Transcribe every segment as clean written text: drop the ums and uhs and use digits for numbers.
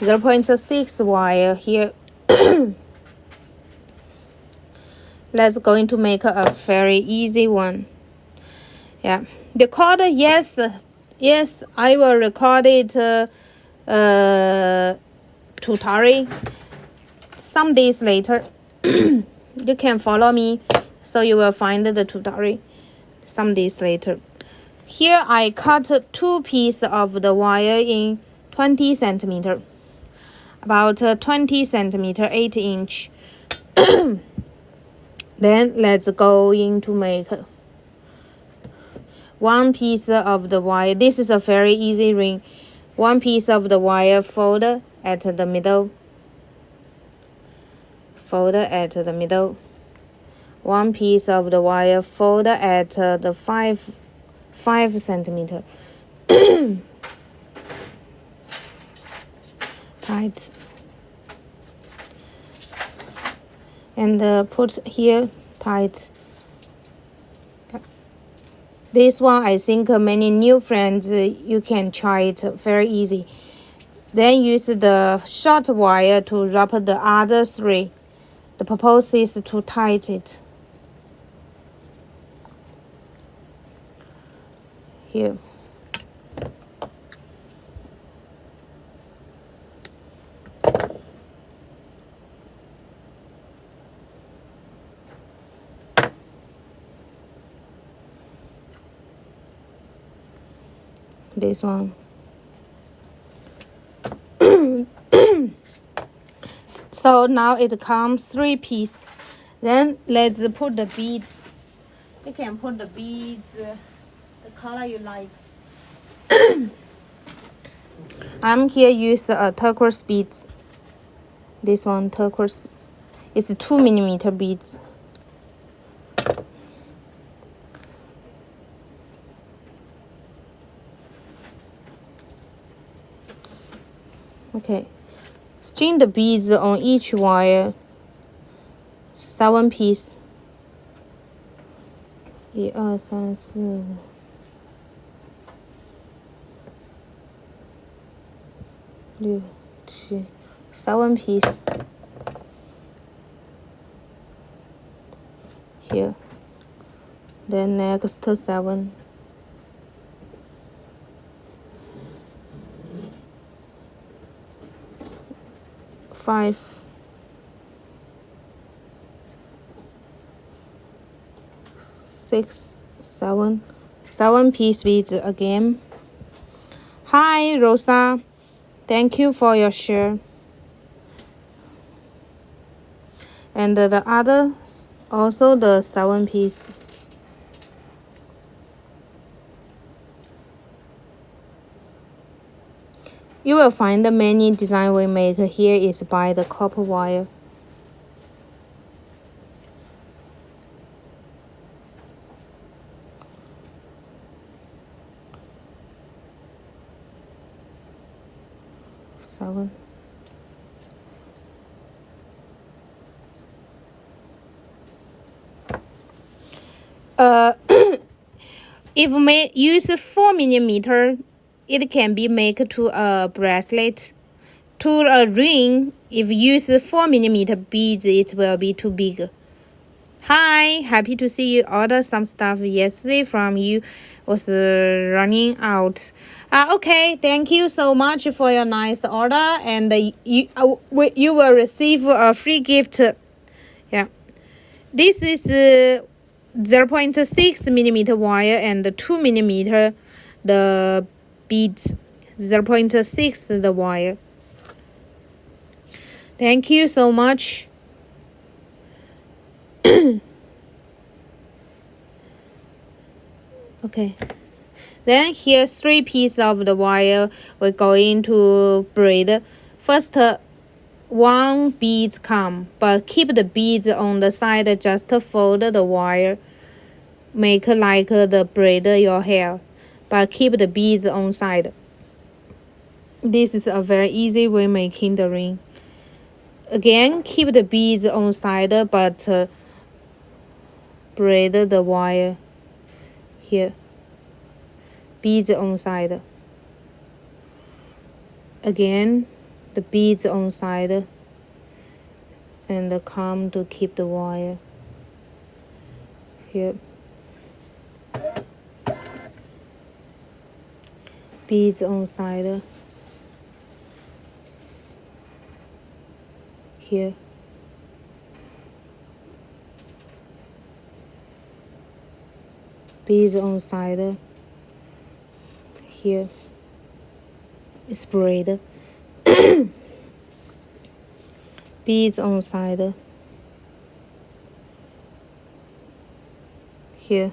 0.6 wire here. Let's going to make a very easy one. Yeah, the code, yes, I will record it tutorial some days later. You can follow me, so you will find the tutorial some days later. Here I cut 2 pieces of the wire in 20 centimeter, about 20 centimeter, 8 inch. Then let's go into make 1 piece of the wire. This is a very easy ring. 1 piece of the wire fold at the middle. Fold at the middle. 1 piece of the wire fold at the 5 centimeter. Tight. And put here tight. This one, I think many new friends, you can try it very easy. Then use the short wire to wrap the other 3. The purpose is to tight it. Here. This one. So now it comes 3 pieces. Then let's put the beads. You can put the beads, the color you like. I'm here use a turquoise beads. This one turquoise. It's 2 millimeter beads. Okay, string the beads on each wire. 7 pieces. 1 2 3 4 6 7 7 pieces. Here. Then next 7. 5. 6 7 7 piece beads again. Hi Rosa, thank you for your share. And the other also the 7 piece. You will find the many design we make here is by the copper wire. If we use 4 millimeter, it can be made to a bracelet. To a ring, if use 4 millimeter beads, it will be too big. Hi, happy to see you order some stuff yesterday from you. Was running out. Okay, thank you so much for your nice order, and you will receive a free gift. Yeah, this is 0.6 millimeter wire and 2 millimeter the beads. 0.6 the wire. Thank you so much. Okay, then here's 3 pieces of the wire we're going to braid. First, 1 beads come, but keep the beads on the side. Just fold the wire, make like the braid your hair, but keep the beads on side. This is a very easy way making the ring. Again, keep the beads on side, but braid the wire here. Beads on side. Again, the beads on side and come to keep the wire here. Beads on side here. Beads on side here. Spread. Beads on side here.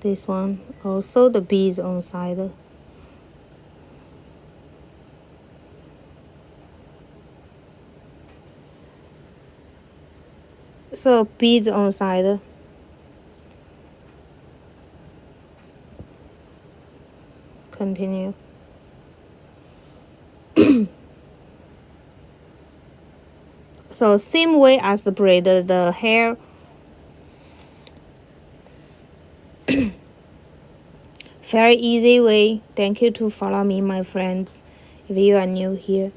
This one also the beads on side. So beads on side. Continue. So same way as the braid the hair. Very easy way. Thank you to follow me, my friends, if you are new here.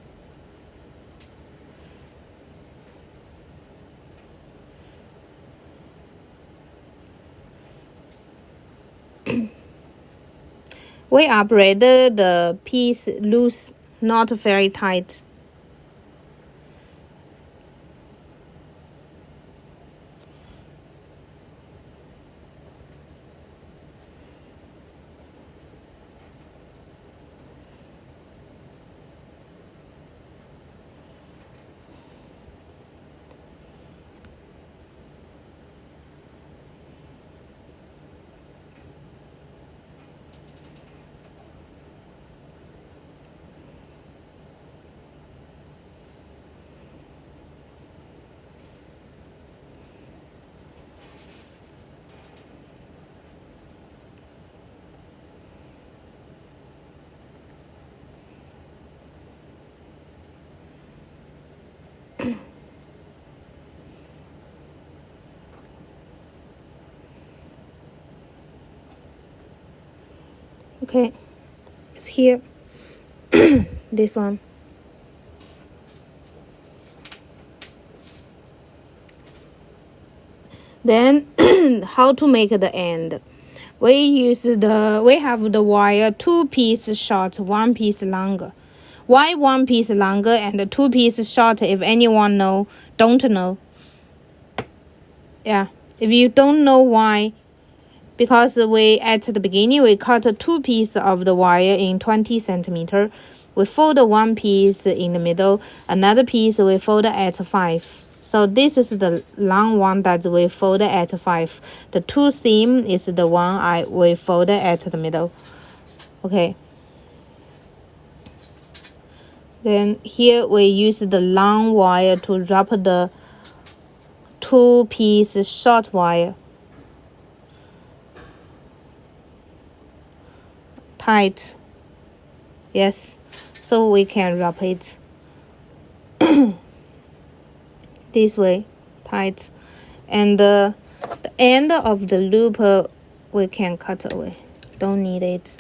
We are braided the piece loose, not very tight. Okay, it's here. This one. Then how to make the end? We have the wire 2 pieces short, 1 piece longer. Why 1 piece longer and 2 pieces short? If anyone don't know. Yeah, if you don't know why, because we at the beginning we cut 2 pieces of the wire in 20 centimeter. We fold 1 piece in the middle, another piece we fold at 5. So this is the long one that we fold at 5. The 2 seam is the one we fold at the middle. Okay. Then here we use the long wire to wrap the 2 piece short wire. Tight. Yes, so we can wrap it this way, tight, and the end of the loop we can cut away. Don't need it.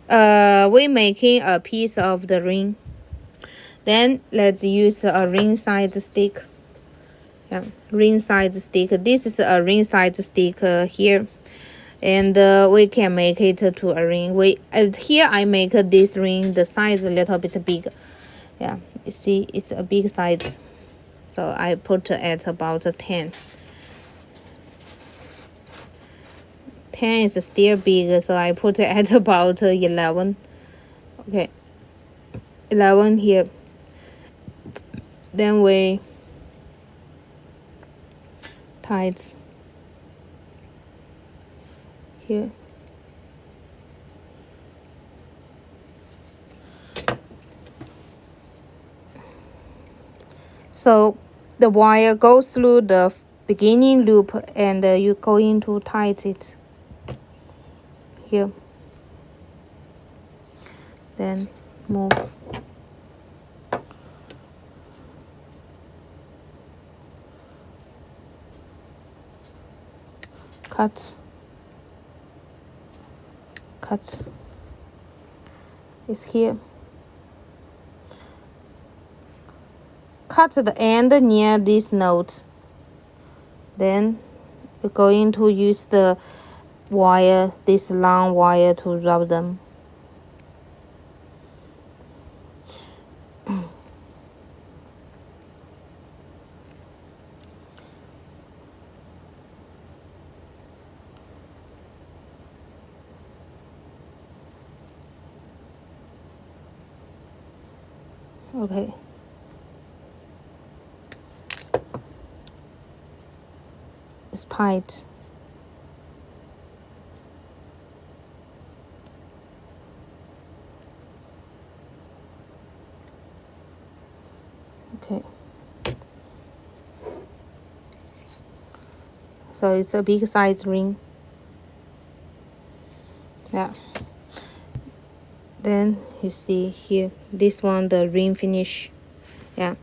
We making a piece of the ring. Then let's use a ring size stick. Yeah, ring size stick. This is a ring size stick here. And we can make it to a ring. Here I make this ring the size a little bit big. Yeah, you see it's a big size, so I put at about 10. 10 is still big, so I put it at about 11. Okay, 11 here. Then we tight here. So the wire goes through the beginning loop and you're going to tight it here. Then move. Cut. It's here. Cut the end near this node. Then you're going to use the wire, this long wire, to rub them. Okay. It's tight. Okay. So it's a big size ring. Yeah. Then you see here, this one, the ring finish. Yeah.